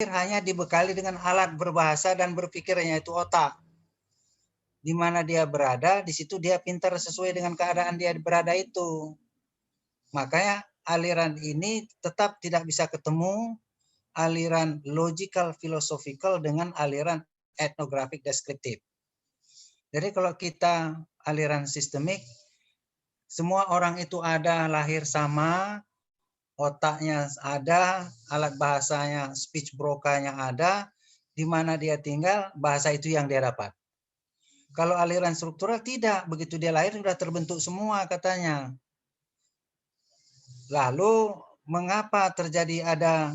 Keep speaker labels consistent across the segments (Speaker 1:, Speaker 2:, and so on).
Speaker 1: hanya dibekali dengan alat berbahasa dan berpikirnya, itu otak. Di mana dia berada, di situ dia pintar sesuai dengan keadaan dia berada itu. Makanya aliran ini tetap tidak bisa ketemu aliran logical philosophical dengan aliran ethnographic deskriptif. Jadi kalau kita aliran sistemik, semua orang itu ada, lahir sama, otaknya ada, alat bahasanya, speech brokernya ada, di mana dia tinggal, bahasa itu yang dia dapat. Kalau aliran struktural tidak, begitu dia lahir sudah terbentuk semua katanya. Lalu mengapa terjadi ada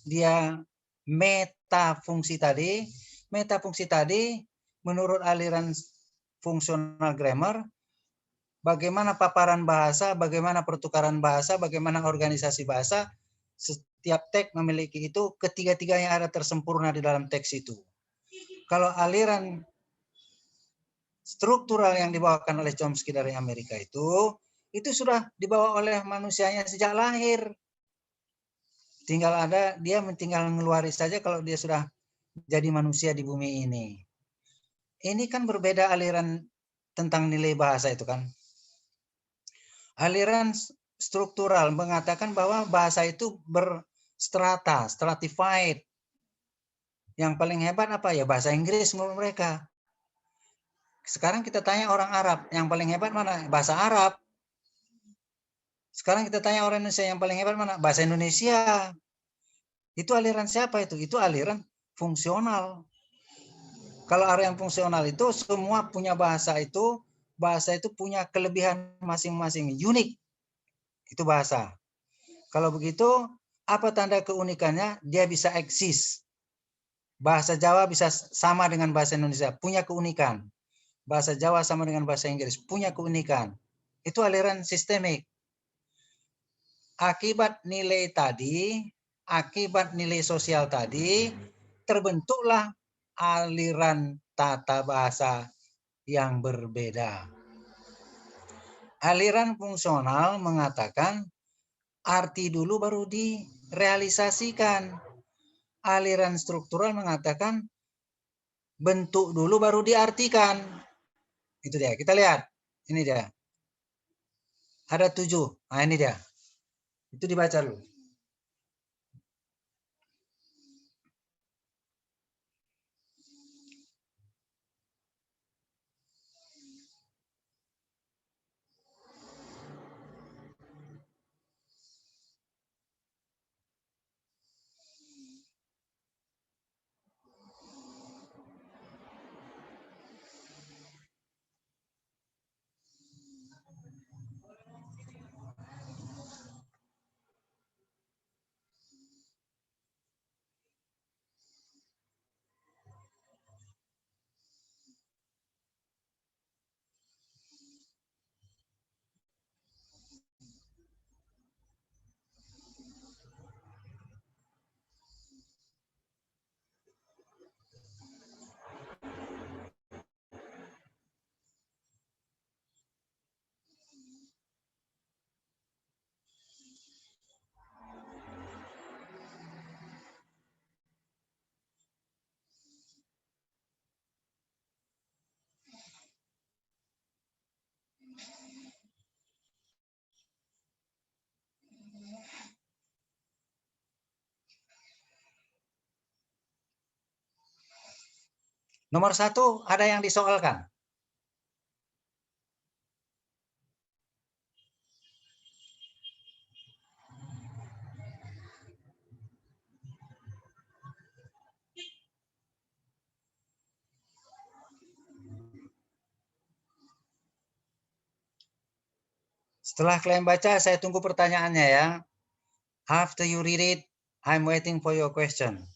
Speaker 1: dia metafungsi tadi? Metafungsi tadi menurut aliran fungsional grammar, bagaimana paparan bahasa, bagaimana pertukaran bahasa, bagaimana organisasi bahasa, setiap teks memiliki itu, ketiga-tiganya ada tersempurna di dalam teks itu. Kalau aliran struktural yang dibawakan oleh Chomsky dari Amerika itu sudah dibawa oleh manusianya sejak lahir. Tinggal ada, dia tinggal ngeluarin saja kalau dia sudah jadi manusia di bumi ini. Ini kan berbeda aliran tentang nilai bahasa itu kan. Aliran struktural mengatakan bahwa bahasa itu berstrata, stratified. Yang paling hebat apa ya? Bahasa Inggris menurut mereka. Sekarang kita tanya orang Arab, yang paling hebat mana? Bahasa Arab. Sekarang kita tanya orang Indonesia, yang paling hebat mana? Bahasa Indonesia. Itu aliran siapa itu? Itu aliran fungsional. Kalau aliran fungsional itu semua punya bahasa itu punya kelebihan masing-masing, unik. Itu bahasa. Kalau begitu, apa tanda keunikannya? Dia bisa eksis. Bahasa Jawa bisa sama dengan bahasa Indonesia, punya keunikan. Bahasa Jawa sama dengan bahasa Inggris, punya keunikan. Itu aliran sistemik. Akibat nilai sosial tadi, terbentuklah aliran tata bahasa yang berbeda. Aliran fungsional mengatakan arti dulu baru direalisasikan. Aliran struktural mengatakan bentuk dulu baru diartikan. Itu dia. Kita lihat. Ini dia. Ada 7. Nah ini dia. Itu dibaca dulu. Nomor 1 ada yang disoalkan. Setelah kalian baca, saya tunggu pertanyaannya ya. After you read it, I'm waiting for your question.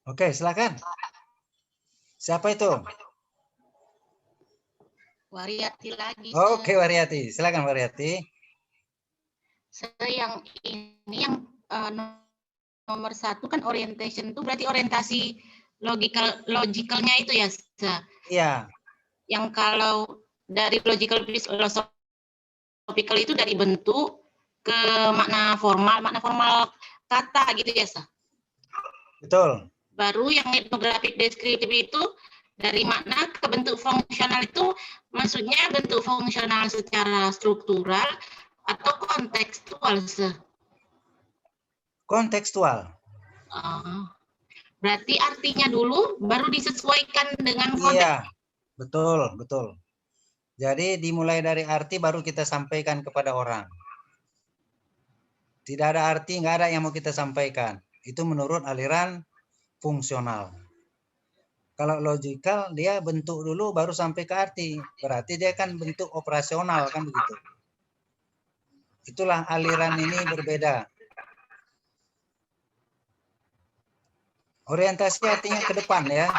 Speaker 1: Oke, silakan. Siapa itu?
Speaker 2: Wariati lagi.
Speaker 1: Oke, Wariati. Silakan Wariati.
Speaker 2: Saya yang ini yang nomor 1 kan orientation itu berarti orientasi logicalnya itu ya.
Speaker 1: Iya.
Speaker 2: Yang kalau dari logical philosophical itu dari bentuk ke makna formal kata gitu ya, Sa.
Speaker 1: Betul.
Speaker 2: Baru yang etnografik deskriptif itu dari makna ke bentuk fungsional itu maksudnya bentuk fungsional secara struktural atau kontekstual, Sa.
Speaker 1: Kontekstual.
Speaker 2: Berarti artinya dulu baru disesuaikan dengan konteks.
Speaker 1: Iya, betul. Jadi dimulai dari arti baru kita sampaikan kepada orang. Tidak ada arti, nggak ada yang mau kita sampaikan. Itu menurut aliran fungsional. Kalau logikal, dia bentuk dulu baru sampai ke arti. Berarti dia kan bentuk operasional, kan begitu. Itulah aliran ini berbeda. Orientasi artinya ke depan ya.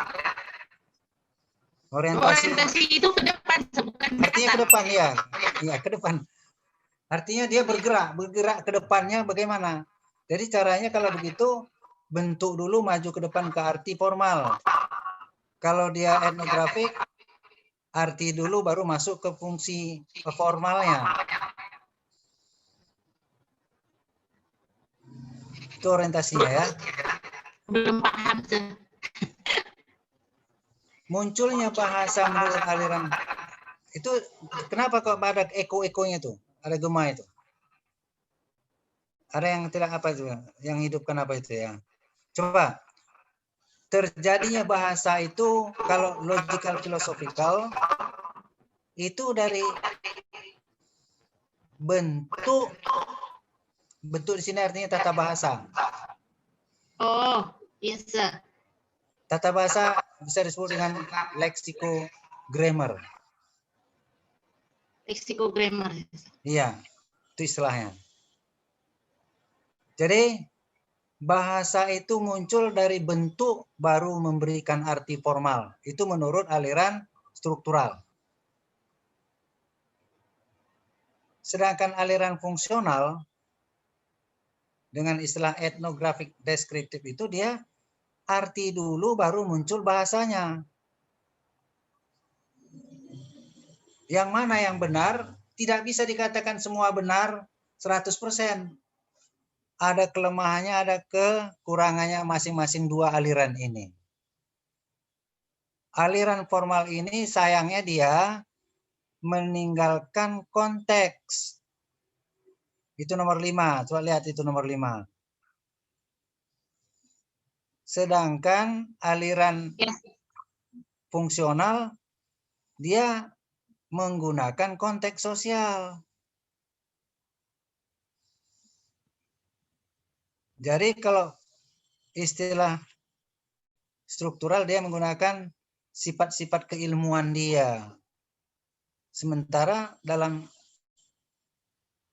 Speaker 1: Orientasi
Speaker 2: itu ke depan, bukan
Speaker 1: artinya ke depan ya. Iya, ke depan. Artinya dia bergerak ke depannya bagaimana? Jadi caranya kalau begitu bentuk dulu maju ke depan ke arti formal. Kalau dia etnografik, arti dulu baru masuk ke fungsi formalnya. Itu orientasinya ya.
Speaker 2: Belum paham.
Speaker 1: Munculnya bahasa menurut aliran itu kenapa kok ada eko-ekonya tuh? Ada gema itu. Ada yang tidak apa itu? Yang hidupkan apa itu ya? Coba. Terjadinya bahasa itu kalau logical philosophical itu dari bentuk di sini artinya tata bahasa.
Speaker 2: Oh, yes.
Speaker 1: Tata bahasa bisa disebut dengan lexicogrammar.
Speaker 2: Lexicogrammar.
Speaker 1: Iya, itu istilahnya. Jadi bahasa itu muncul dari bentuk baru memberikan arti formal. Itu menurut aliran struktural. Sedangkan aliran fungsional dengan istilah etnografik deskriptif itu dia arti dulu baru muncul bahasanya. Yang mana yang benar tidak bisa dikatakan semua benar 100%. Ada kelemahannya, ada kekurangannya masing-masing dua aliran ini. Aliran formal ini sayangnya dia meninggalkan konteks. Itu nomor 5. Coba lihat itu nomor 5. Sedangkan aliran fungsional dia menggunakan konteks sosial. Jadi kalau istilah struktural dia menggunakan sifat-sifat keilmuan dia. Sementara dalam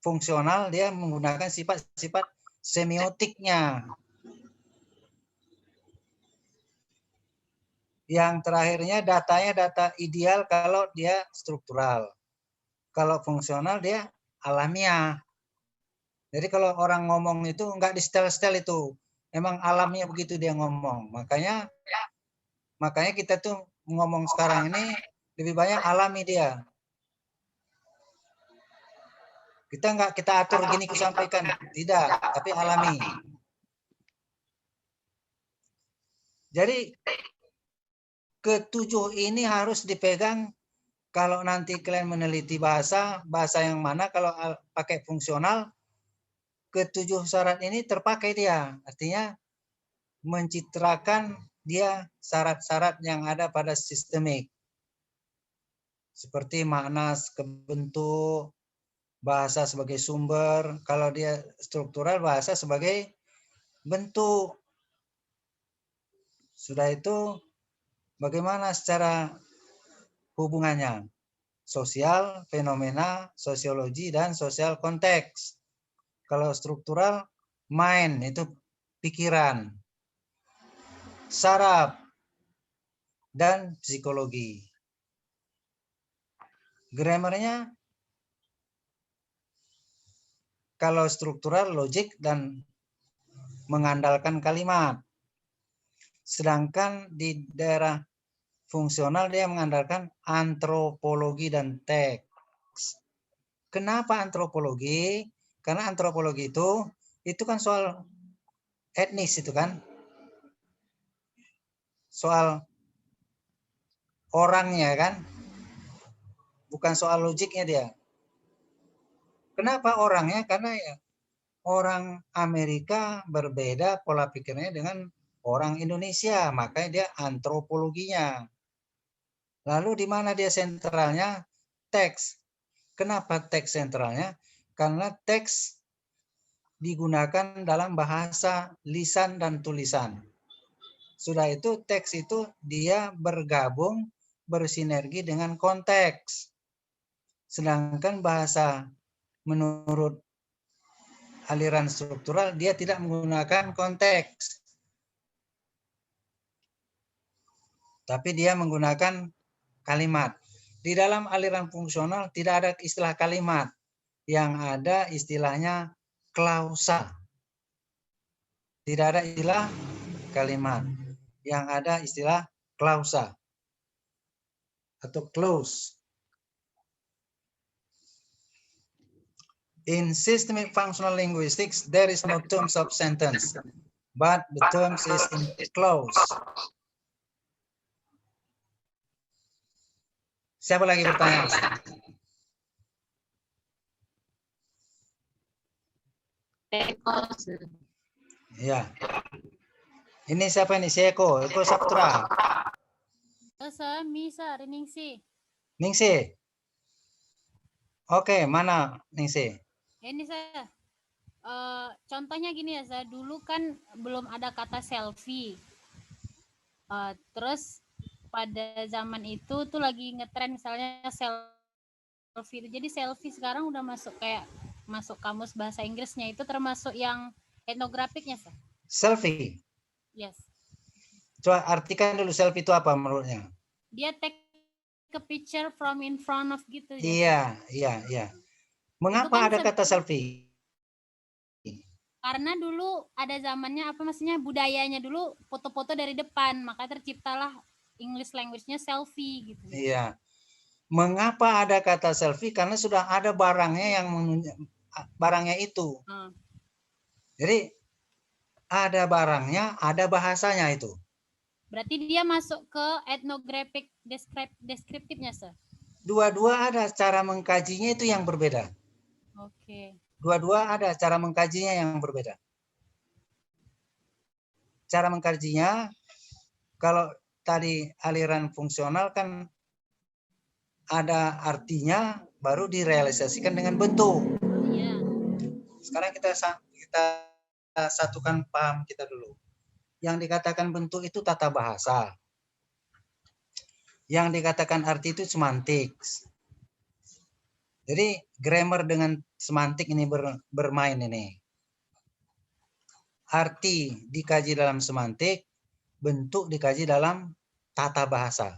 Speaker 1: fungsional dia menggunakan sifat-sifat semiotiknya. Yang terakhirnya datanya data ideal kalau dia struktural. Kalau fungsional dia alamiah. Jadi kalau orang ngomong itu enggak di setel-setel itu. Emang alamnya begitu dia ngomong. Makanya kita tuh ngomong sekarang ini lebih banyak alami dia. Kita enggak kita atur gini kusampaikan. Tidak, tapi alami. Jadi ketujuh ini harus dipegang kalau nanti kalian meneliti bahasa yang mana kalau pakai fungsional, ketujuh syarat ini terpakai dia. Artinya mencitrakan dia syarat-syarat yang ada pada sistemik. Seperti makna ke bentuk, bahasa sebagai sumber, kalau dia struktural bahasa sebagai bentuk. Sudah itu bagaimana secara hubungannya? Sosial, fenomena, sosiologi, dan sosial konteks. Kalau struktural, mind, itu pikiran. saraf, dan psikologi. Grammarnya kalau struktural, logik, dan mengandalkan kalimat. Sedangkan di daerah fungsional dia mengandalkan antropologi dan teks. Kenapa antropologi? Karena antropologi itu kan soal etnis itu kan. Soal orangnya kan. Bukan soal logiknya dia. Kenapa orangnya? Karena ya orang Amerika berbeda pola pikirnya dengan orang Indonesia, makanya dia antropologinya. Lalu di mana dia sentralnya? Teks. Kenapa teks sentralnya? Karena teks digunakan dalam bahasa lisan dan tulisan. Sudah itu teks itu dia bergabung, bersinergi dengan konteks. Sedangkan bahasa menurut aliran struktural dia tidak menggunakan konteks. Tapi dia menggunakan kalimat. Di dalam aliran fungsional tidak ada istilah kalimat. Yang ada istilahnya klausa. Tidak ada istilah kalimat. Yang ada istilah klausa atau clause. In systemic functional linguistics, there is no terms of sentence, but the terms is in clause. Siapa lagi bertanya? Ya. Ini siapa ini? Si Eko Saputra.
Speaker 3: Sa, Misa, Ningsi.
Speaker 1: Ningsi. Oke, mana Ningsi?
Speaker 3: Ini saya. Contohnya gini ya, saya dulu kan belum ada kata selfie. Terus pada zaman itu tuh lagi ngetren misalnya selfie. Jadi selfie sekarang udah masuk kayak masuk kamus bahasa Inggrisnya, itu termasuk yang etnografiknya, Sa.
Speaker 1: Selfie.
Speaker 3: Yes.
Speaker 1: Coba artikan dulu selfie itu apa menurutnya?
Speaker 3: Dia take a picture from in front of gitu
Speaker 1: ya. Iya. Mengapa
Speaker 3: kan
Speaker 1: ada kata selfie?
Speaker 3: Karena dulu ada zamannya budayanya dulu foto-foto dari depan, maka terciptalah English language-nya selfie gitu.
Speaker 1: Iya. Mengapa ada kata selfie? Karena sudah ada barangnya yang barangnya itu. Jadi ada barangnya, ada bahasanya itu.
Speaker 3: Berarti dia masuk ke ethnographic deskriptifnya, Sir.
Speaker 1: Dua-dua ada, cara mengkajinya itu yang berbeda.
Speaker 3: Oke.
Speaker 1: Dua-dua ada, cara mengkajinya yang berbeda. Cara mengkajinya, kalau tadi aliran fungsional kan ada artinya, baru direalisasikan dengan bentuk.
Speaker 3: Iya.
Speaker 1: Sekarang kita satukan paham kita dulu. Yang dikatakan bentuk itu tata bahasa. Yang dikatakan arti itu semantik. Jadi grammar dengan semantik ini bermain ini. Arti dikaji dalam semantik, bentuk dikaji dalam tata bahasa,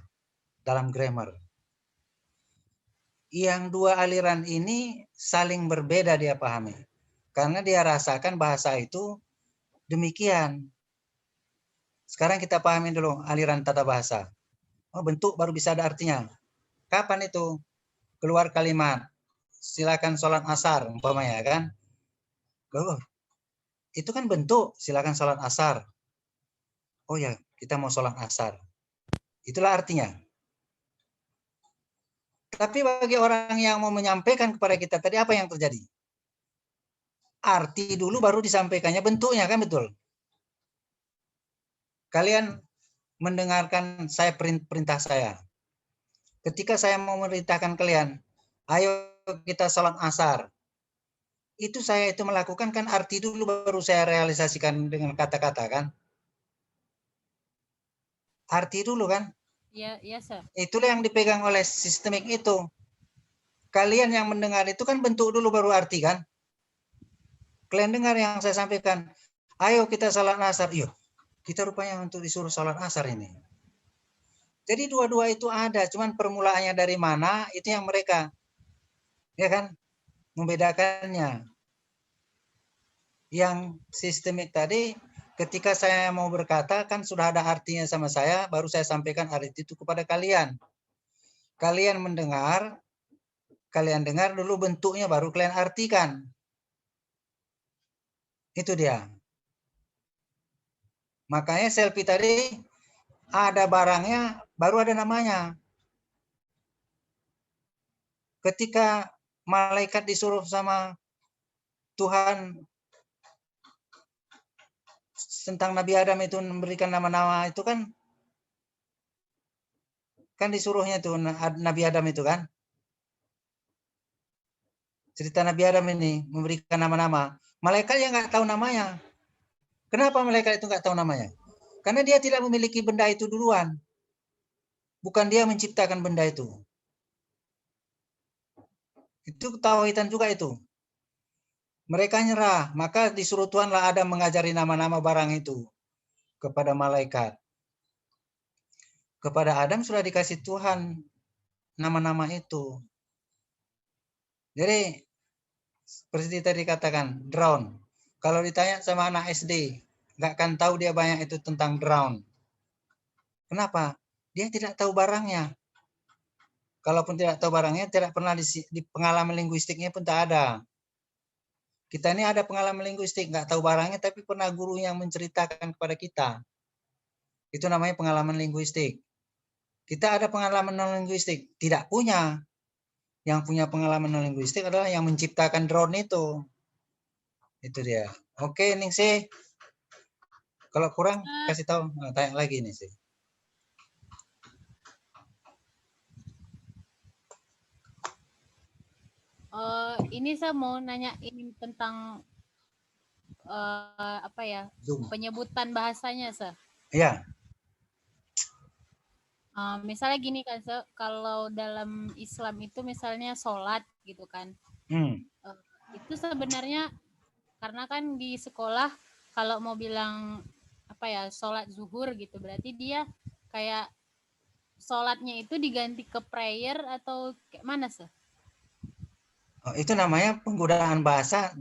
Speaker 1: dalam grammar. Yang dua aliran ini saling berbeda dia pahami. Karena dia rasakan bahasa itu demikian. Sekarang kita pahami dulu aliran tata bahasa. Oh, bentuk baru bisa ada artinya. Kapan itu keluar kalimat? Silakan sholat asar, umpamanya kan? Oh, itu kan bentuk, silakan sholat asar. Oh ya, kita mau sholat asar. Itulah artinya. Tapi bagi orang yang mau menyampaikan kepada kita tadi, apa yang terjadi? Arti dulu baru disampaikannya bentuknya, kan betul? Kalian mendengarkan saya perintah saya. Ketika saya mau memerintahkan kalian, ayo kita sholat asar. Itu saya itu melakukan kan arti dulu baru saya realisasikan dengan kata-kata kan? Arti dulu kan?
Speaker 3: Iya, Sir.
Speaker 1: Itulah yang dipegang oleh sistemik itu. Kalian yang mendengar itu kan bentuk dulu baru arti kan? Kalian dengar yang saya sampaikan. Ayo kita sholat asar. Yuk. Kita rupanya untuk disuruh sholat asar ini. Jadi dua-dua itu ada, cuman permulaannya dari mana itu yang mereka, ya kan, membedakannya. Yang sistemik tadi, ketika saya mau berkata kan sudah ada artinya sama saya, baru saya sampaikan arti itu kepada kalian. Kalian mendengar, kalian dengar dulu bentuknya, baru kalian artikan. Itu dia. Makanya selfie tadi ada barangnya, baru ada namanya. Ketika malaikat disuruh sama Tuhan tentang Nabi Adam itu memberikan nama-nama itu kan disuruhnya tuh Nabi Adam itu kan. Cerita Nabi Adam ini memberikan nama-nama. Malaikat yang nggak tahu namanya. Kenapa malaikat itu nggak tahu namanya? Karena dia tidak memiliki benda itu duluan. Bukan dia menciptakan benda itu. Itu tauhidan juga itu. Mereka nyerah, maka disuruh Tuhanlah Adam mengajari nama-nama barang itu kepada malaikat. Kepada Adam sudah dikasih Tuhan nama-nama itu. Jadi seperti tadi katakan, drown. Kalau ditanya sama anak SD, nggak akan tahu dia banyak itu tentang drown. Kenapa? Dia tidak tahu barangnya. Kalaupun tidak tahu barangnya, tidak pernah di pengalaman linguistiknya pun tak ada. Kita ini ada pengalaman linguistik, nggak tahu barangnya, tapi pernah guru yang menceritakan kepada kita. Itu namanya pengalaman linguistik. Kita ada pengalaman non-linguistik, tidak punya. Yang punya pengalaman non-linguistik adalah yang menciptakan drone itu. Itu dia. Oke, Ningsih. Kalau kurang, kasih tahu. Nah, tanya lagi nih sih.
Speaker 3: Ini saya mau nanya ini tentang apa ya, penyebutan bahasanya, Sir.
Speaker 1: Iya.
Speaker 3: Misalnya gini kan, Sir, kalau dalam Islam itu misalnya sholat gitu kan. Itu sebenarnya karena kan di sekolah kalau mau bilang apa ya, sholat zuhur gitu, berarti dia kayak sholatnya itu diganti ke prayer atau kayak mana, Sir?
Speaker 1: Oh, itu namanya penggunaan bahasa,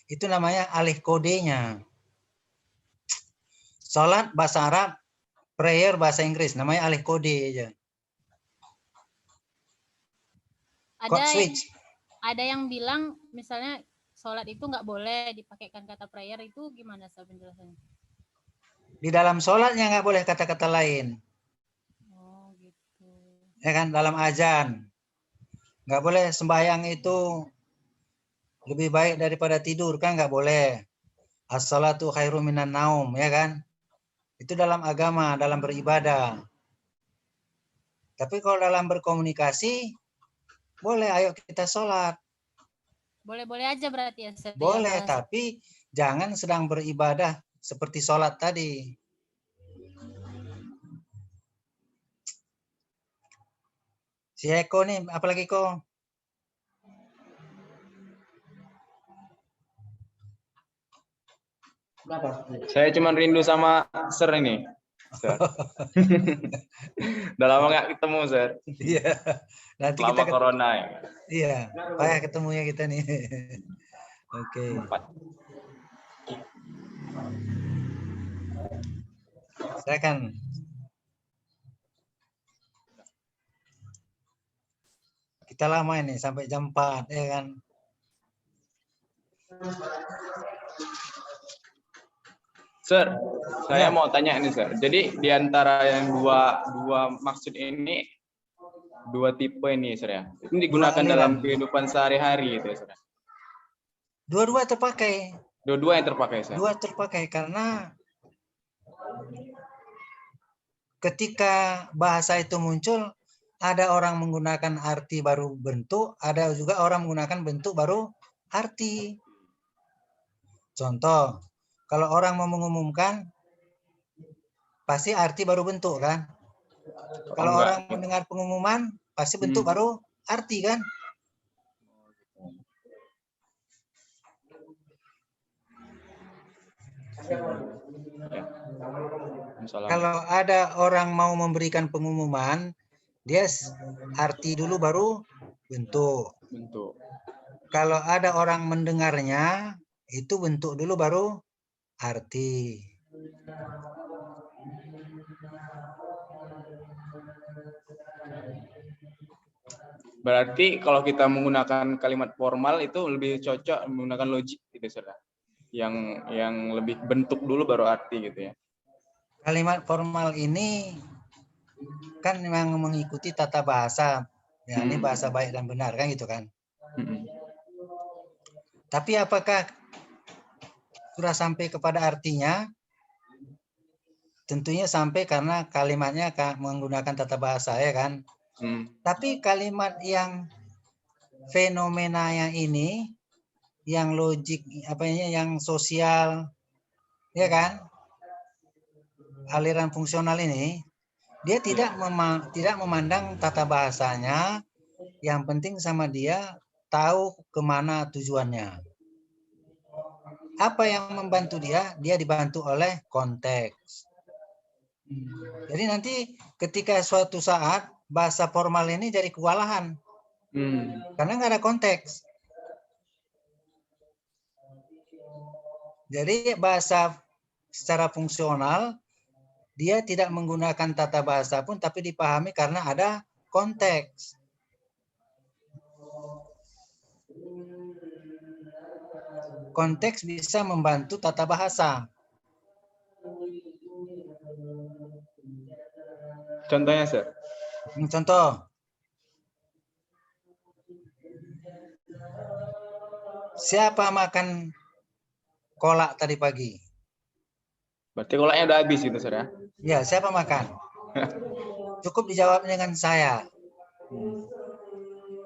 Speaker 1: itu namanya alih kodenya. Sholat bahasa Arab, prayer bahasa Inggris, namanya alih kode aja.
Speaker 3: Ada yang bilang misalnya sholat itu nggak boleh dipakaikan kata prayer, itu gimana sih penjelasannya?
Speaker 1: Di dalam sholatnya nggak boleh kata-kata lain.
Speaker 3: Oh gitu.
Speaker 1: Ya kan, dalam azan. Nggak boleh sembahyang itu lebih baik daripada tidur, kan nggak boleh. As-salatu khairum minan naum, ya kan? Itu dalam agama, dalam beribadah. Tapi kalau dalam berkomunikasi, boleh, ayo kita sholat.
Speaker 3: Boleh-boleh aja berarti ya?
Speaker 1: Boleh, tapi jangan sedang beribadah seperti sholat tadi. Si Eko nih, apalagi kok?
Speaker 4: Saya cuma rindu sama Sir ini. Sir. Udah lama nggak ketemu, Sir.
Speaker 1: Iya. Nanti
Speaker 4: selama
Speaker 1: kita
Speaker 4: corona ya.
Speaker 1: Iya, payah ketemunya kita nih. Oke. Silakan. Kita lama ini sampai jam 4, ya kan?
Speaker 4: Sir, saya mau tanya ini, Sir. Jadi di antara yang dua maksud ini, dua tipe ini, Sir ya. Ini digunakan dalam kehidupan sehari-hari gitu ya, Sir.
Speaker 1: Dua-dua terpakai.
Speaker 4: Dua-dua yang terpakai, Sir.
Speaker 1: Dua terpakai karena ketika bahasa itu muncul, ada orang menggunakan arti baru bentuk, ada juga orang menggunakan bentuk baru arti. Contoh, kalau orang mau mengumumkan, pasti arti baru bentuk kan? Kalau orang mendengar pengumuman, pasti bentuk baru arti kan?
Speaker 4: Ya. Salam.
Speaker 1: Kalau ada orang mau memberikan pengumuman, dia arti dulu baru bentuk.
Speaker 4: Bentuk.
Speaker 1: Kalau ada orang mendengarnya, itu bentuk dulu baru arti.
Speaker 4: Berarti kalau kita menggunakan kalimat formal itu lebih cocok menggunakan logik gitu, Sir. Yang lebih bentuk dulu baru arti gitu ya.
Speaker 1: Kalimat formal ini kan memang mengikuti tata bahasa. Ya, ini bahasa baik dan benar kan gitu kan. Tapi apakah sudah sampai kepada artinya? Tentunya sampai karena kalimatnya menggunakan tata bahasa ya kan. Tapi kalimat yang fenomenanya ini, yang logik, yang sosial, ya kan, aliran fungsional ini, dia tidak memandang tata bahasanya. Yang penting sama dia tahu kemana tujuannya. Apa yang membantu dia? Dia dibantu oleh konteks. Jadi nanti ketika suatu saat bahasa formal ini jadi kewalahan. Karena nggak ada konteks. Jadi bahasa secara fungsional, dia tidak menggunakan tata bahasa pun, tapi dipahami karena ada konteks. Konteks bisa membantu tata bahasa.
Speaker 4: Contohnya, Sir?
Speaker 1: Contoh. Siapa makan kolak tadi pagi?
Speaker 4: Berarti kolaknya udah habis gitu, Sir ya?
Speaker 1: Ya, siapa makan? Cukup dijawab dengan saya.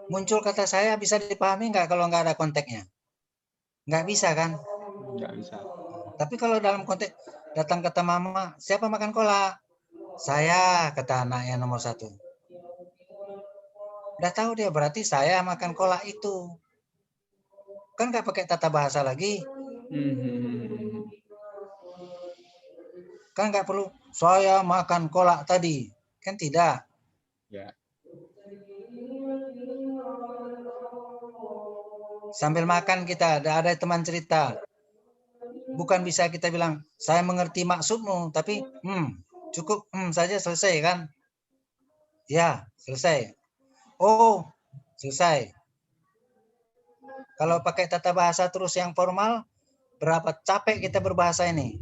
Speaker 1: Muncul kata saya bisa dipahami nggak kalau nggak ada konteksnya? Nggak bisa kan?
Speaker 4: Nggak bisa.
Speaker 1: Tapi kalau dalam konteks datang kata mama, siapa makan kolak? Saya, kata anak yang nomor 1. Udah tahu dia, berarti saya makan kolak itu. Kan nggak pakai tata bahasa lagi. Kan nggak perlu, saya makan kolak tadi. Kan tidak.
Speaker 4: Ya.
Speaker 1: Sambil makan kita, ada teman cerita. Bukan bisa kita bilang, saya mengerti maksudmu, tapi cukup saja selesai kan? Ya, selesai. Oh, selesai. Kalau pakai tata bahasa terus yang formal, berapa capek kita berbahasa ini.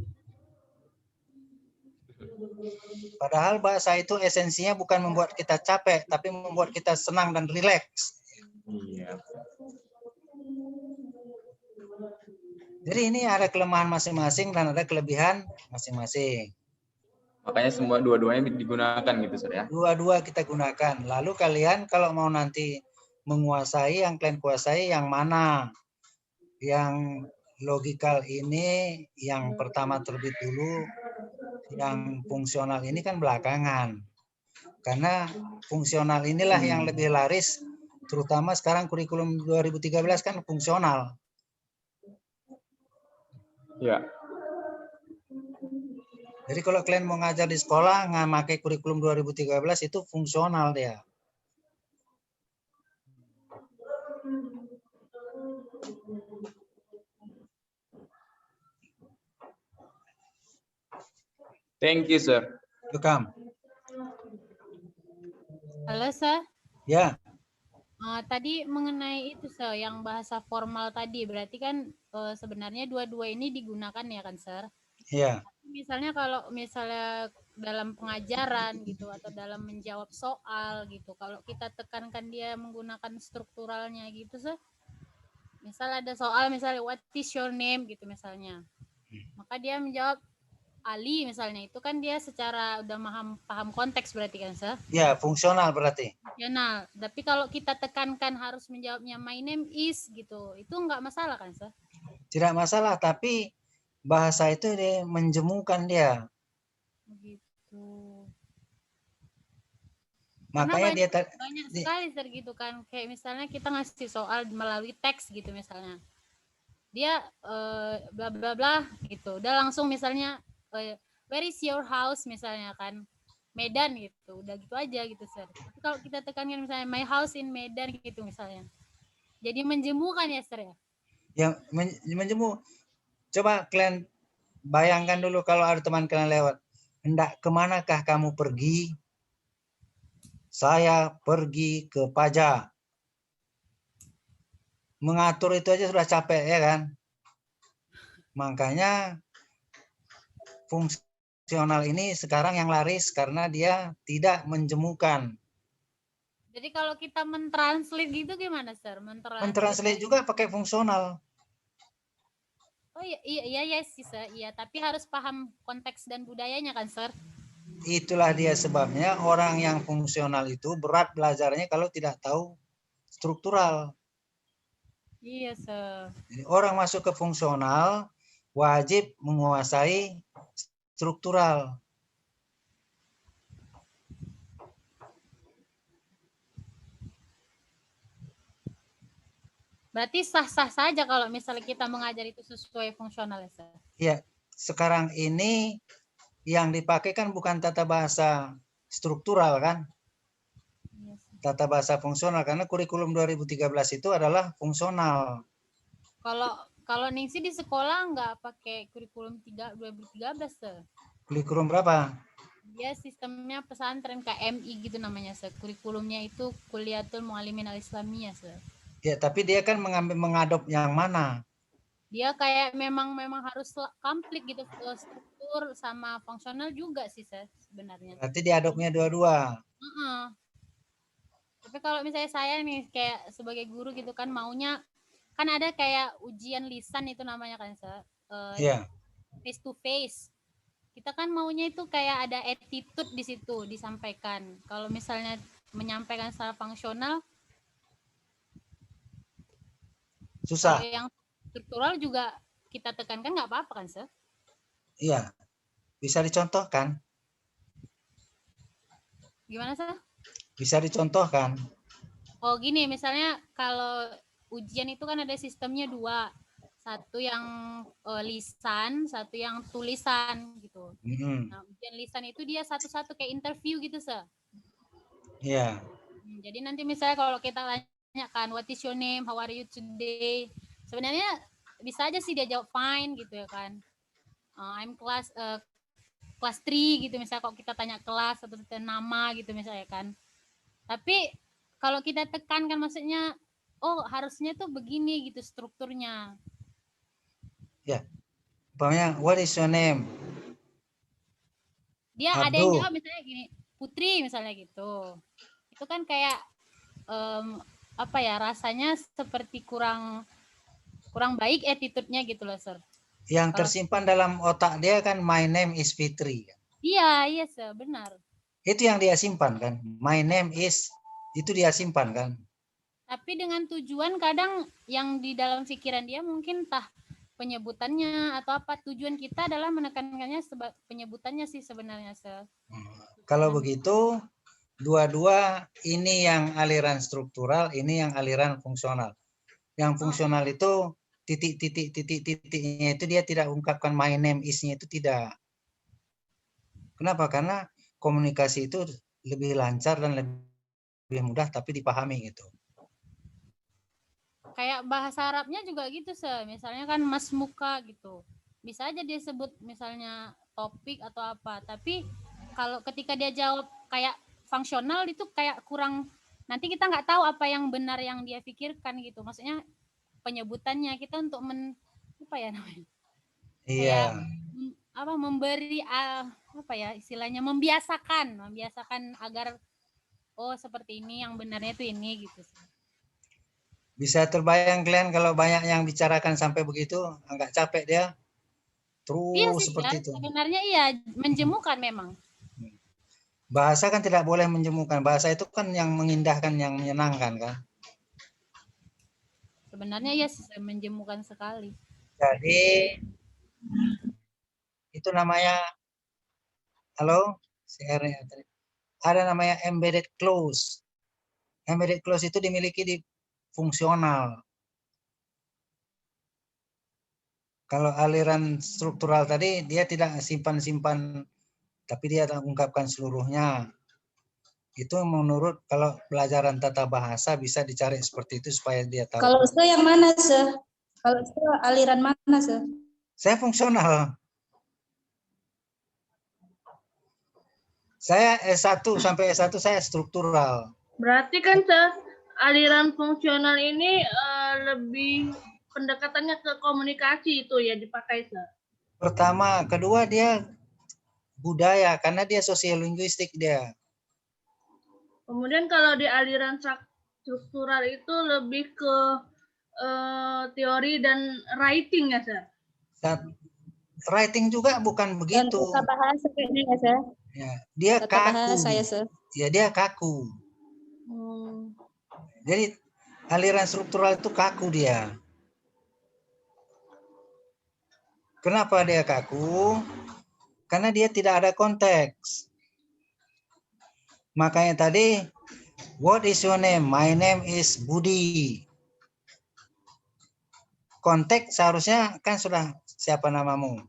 Speaker 1: Padahal bahasa itu esensinya bukan membuat kita capek, tapi membuat kita senang dan rileks.
Speaker 4: Iya.
Speaker 1: Jadi ini ada kelemahan masing-masing dan ada kelebihan masing-masing.
Speaker 4: Makanya semua dua-duanya digunakan gitu, Sir ya.
Speaker 1: Dua-dua kita gunakan. Lalu kalian kalau mau nanti menguasai, yang kalian kuasai yang mana? Yang logikal ini yang pertama terbit dulu, yang fungsional ini kan belakangan. Karena fungsional inilah yang lebih laris, terutama sekarang kurikulum 2013 kan fungsional.
Speaker 4: Ya.
Speaker 1: Jadi kalau kalian mau ngajar di sekolah, nggak pakai kurikulum 2013 itu fungsional dia.
Speaker 4: Thank you, Sir.
Speaker 1: Welcome.
Speaker 3: Halo, Sir.
Speaker 1: Ya.
Speaker 3: Tadi mengenai itu, Sir, yang bahasa formal tadi, berarti kan sebenarnya dua-dua ini digunakan ya kan, Sir?
Speaker 1: Iya.
Speaker 3: Misalnya kalau misalnya dalam pengajaran gitu atau dalam menjawab soal gitu, kalau kita tekankan dia menggunakan strukturalnya gitu, Sir. Misal ada soal misalnya what is your name gitu misalnya. Maka dia menjawab Ali misalnya, itu kan dia secara udah paham konteks berarti kan, Sir?
Speaker 1: Ya, fungsional berarti.
Speaker 3: Fungsional. Tapi kalau kita tekankan harus menjawabnya my name is gitu, itu nggak masalah kan, Sir?
Speaker 1: Tidak masalah, tapi bahasa itu dia menjemukan dia.
Speaker 3: Gitu.
Speaker 1: Makanya
Speaker 3: dia
Speaker 1: dia
Speaker 3: banyak sekali, Sir, gitu kan. Kayak misalnya kita ngasih soal melalui teks gitu misalnya. Dia bla bla bla gitu. Udah langsung misalnya where is your house misalnya kan, Medan gitu, udah gitu aja gitu sir. Tapi kalau kita tekankan misalnya my house in Medan gitu misalnya, jadi menjemu kan ya sir ya.
Speaker 1: Yang menjemu. Coba kalian bayangkan dulu kalau ada teman kalian lewat, hendak kemanakah kamu pergi? Saya pergi ke pajak. Mengatur itu aja sudah capek ya kan. Makanya fungsional ini sekarang yang laris karena dia tidak menjemukan.
Speaker 3: Jadi kalau kita mentranslate gitu gimana sir?
Speaker 1: Mentranslate juga pakai fungsional.
Speaker 3: Oh iya sih sir, iya. Tapi harus paham konteks dan budayanya kan sir.
Speaker 1: Itulah dia sebabnya orang yang fungsional itu berat belajarnya kalau tidak tahu struktural.
Speaker 3: Iya sir.
Speaker 1: Jadi orang masuk ke fungsional wajib menguasai struktural.
Speaker 3: Berarti sah-sah saja kalau misalnya kita mengajar itu sesuai fungsional ya sir.
Speaker 1: Ya, sekarang ini yang dipakai kan bukan tata bahasa struktural kan?
Speaker 3: Iya sir.
Speaker 1: Tata bahasa fungsional karena kurikulum 2013 itu adalah fungsional.
Speaker 3: Kalau Ningsi di sekolah nggak pakai kurikulum 2013 sir.
Speaker 1: Kurikulum berapa?
Speaker 3: Dia sistemnya pesantren KMI gitu namanya sir. Kurikulumnya itu Kuliatul Muallimin Al-Islamiyah sir.
Speaker 1: Ya, tapi dia kan mengadop yang mana?
Speaker 3: Dia kayak memang harus komplit gitu, struktur sama fungsional juga sih sir sebenarnya.
Speaker 1: Berarti diadopnya dua-dua.
Speaker 3: Tapi kalau misalnya saya nih kayak sebagai guru gitu kan maunya kan ada kayak ujian lisan itu namanya kan sir.
Speaker 1: Iya.
Speaker 3: Face to face. Kita kan maunya itu kayak ada attitude di situ disampaikan. Kalau misalnya menyampaikan secara fungsional,
Speaker 1: Susah.
Speaker 3: kalau yang struktural juga kita tekankan nggak apa-apa kan sir?
Speaker 1: Iya. Bisa dicontohkan?
Speaker 3: Gimana sir?
Speaker 1: Bisa dicontohkan?
Speaker 3: Oh gini, misalnya kalau ujian itu kan ada sistemnya dua. Satu yang lisan, satu yang tulisan gitu. Nah, ujian lisan itu dia satu-satu kayak interview gitu, sir.
Speaker 1: Iya.
Speaker 3: Jadi nanti misalnya kalau kita tanyakan what is your name, how are you today, sebenarnya bisa aja sih dia jawab fine gitu ya kan. I'm kelas 3 gitu misalnya kalau kita tanya kelas atau nama gitu misalnya kan. Tapi kalau kita tekankan maksudnya oh harusnya tuh begini gitu strukturnya.
Speaker 1: Ya. Umpamanya what is your name?
Speaker 3: Dia ada yang jawab misalnya gini, Putri misalnya gitu. Itu kan kayak apa ya rasanya seperti kurang baik attitude-nya gitu loh, Sir.
Speaker 1: Yang tersimpan dalam otak dia kan my name is Fitri.
Speaker 3: Iya, Sir, benar.
Speaker 1: Itu yang dia simpan kan. My name is itu dia simpan kan.
Speaker 3: Tapi dengan tujuan kadang yang di dalam pikiran dia mungkin entah penyebutannya atau apa, tujuan kita adalah menekankannya penyebutannya sih sebenarnya, Sir.
Speaker 1: Kalau begitu dua-dua ini yang aliran struktural, ini yang aliran fungsional. Yang fungsional itu titiknya itu dia tidak ungkapkan my name is-nya itu tidak. Kenapa? Karena komunikasi itu lebih lancar dan lebih mudah tapi dipahami gitu.
Speaker 3: Kayak bahasa Arabnya juga gitu, Sir. Misalnya kan mas muka gitu. Bisa aja dia sebut misalnya topik atau apa. Tapi kalau ketika dia jawab kayak fungsional itu kayak kurang, nanti kita nggak tahu apa yang benar yang dia pikirkan gitu. Maksudnya penyebutannya kita untuk apa ya namanya?
Speaker 1: Iya.
Speaker 3: Kayak memberi apa ya istilahnya membiasakan agar oh seperti ini yang benarnya itu ini gitu.
Speaker 1: Bisa terbayang kalian kalau banyak yang bicarakan sampai begitu, agak capek dia. Terus
Speaker 3: iya sih,
Speaker 1: seperti
Speaker 3: ya.
Speaker 1: itu.
Speaker 3: Sebenarnya iya menjemukan memang.
Speaker 1: Bahasa kan tidak boleh menjemukan. Bahasa itu kan yang mengindahkan, yang menyenangkan kan.
Speaker 3: Sebenarnya ya menjemukan sekali.
Speaker 1: Jadi itu namanya halo, ada namanya embedded clause. Embedded clause itu dimiliki di fungsional. Kalau aliran struktural tadi dia tidak simpan-simpan, tapi dia ungkapkan seluruhnya. Itu menurut kalau pelajaran tata bahasa bisa dicari seperti itu supaya dia tahu.
Speaker 5: Kalau yang mana, Sir? Kalau aliran mana, Sir?
Speaker 1: Saya fungsional. Saya S1 sampai S1 saya struktural.
Speaker 6: Berarti kan aliran fungsional ini lebih pendekatannya ke komunikasi itu ya dipakai, Sir.
Speaker 1: Pertama, kedua dia budaya karena dia sosiolinguistik dia.
Speaker 6: Kemudian kalau di aliran struktural itu lebih ke teori dan writing ya, Sir.
Speaker 1: Dan writing juga bukan
Speaker 5: Dan
Speaker 1: begitu.
Speaker 5: tata bahasa kayaknya ya, Sir.
Speaker 1: Ya, dia
Speaker 5: Tata
Speaker 1: kaku.
Speaker 5: bahasa ya, Sir.
Speaker 1: Ya, dia kaku. Jadi aliran struktural itu kaku dia. Kenapa dia kaku? Karena dia tidak ada konteks. Makanya tadi, what is your name? My name is Budi. Konteks seharusnya kan sudah siapa namamu?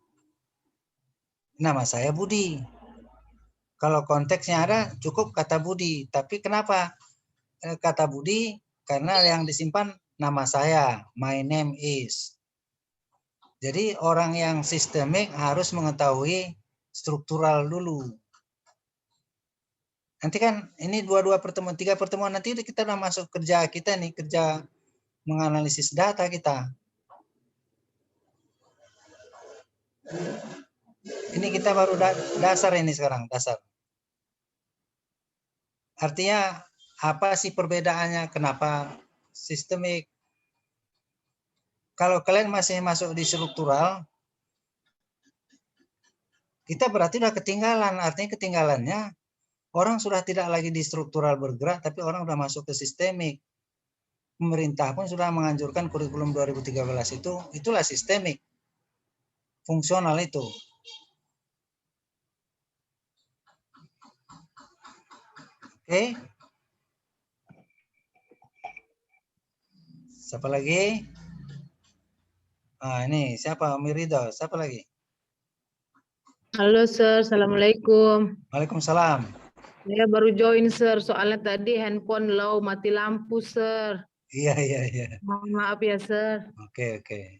Speaker 1: Nama saya Budi. Kalau konteksnya ada, cukup kata Budi. Tapi kenapa kata Budi? Karena yang disimpan nama saya, my name is. Jadi orang yang sistemik harus mengetahui struktural dulu. Nanti kan ini 2 pertemuan, 3 pertemuan nanti kita udah masuk kerja kita nih, kerja menganalisis data kita. Ini kita baru dasar ini sekarang, dasar. Artinya apa sih perbedaannya? Kenapa sistemik? Kalau kalian masih masuk di struktural, kita berarti udah ketinggalan. Artinya ketinggalannya orang sudah tidak lagi di struktural bergerak, tapi orang sudah masuk ke sistemik. Pemerintah pun sudah menganjurkan kurikulum 2013 itulah sistemik. Fungsional itu. Oke. Siapa lagi? Ini siapa? Mirido. Siapa lagi?
Speaker 7: Halo, Sir. Assalamualaikum.
Speaker 1: Waalaikumsalam.
Speaker 7: Saya baru join, Sir. Soalnya tadi handphone low, mati lampu, Sir.
Speaker 1: Iya.
Speaker 7: Mohon maaf ya, Sir.
Speaker 1: Oke.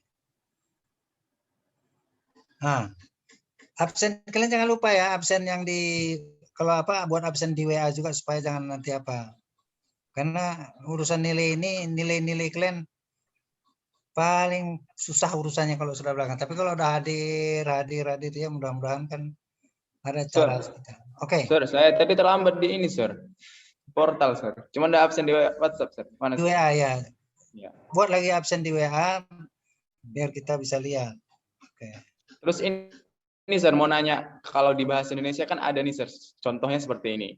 Speaker 1: Absen kalian jangan lupa ya, absen yang di kalau buat absen di WA juga supaya jangan nanti karena urusan nilai ini, nilai kalian paling susah urusannya kalau sudah belakang. Tapi kalau udah hadir ya mudah-mudahan kan ada cara. Oke.
Speaker 4: Sir, saya tadi terlambat di ini, Sir. Portal, Sir. Cuma ada absen di WhatsApp, Sir. Mana,
Speaker 1: Di
Speaker 4: Sir?
Speaker 1: WA ya.
Speaker 4: Ya.
Speaker 1: Buat lagi absen di WA biar kita bisa lihat. Oke.
Speaker 4: Terus ini Sir, mau nanya, kalau di bahasa Indonesia kan ada nih, Sir, contohnya seperti ini.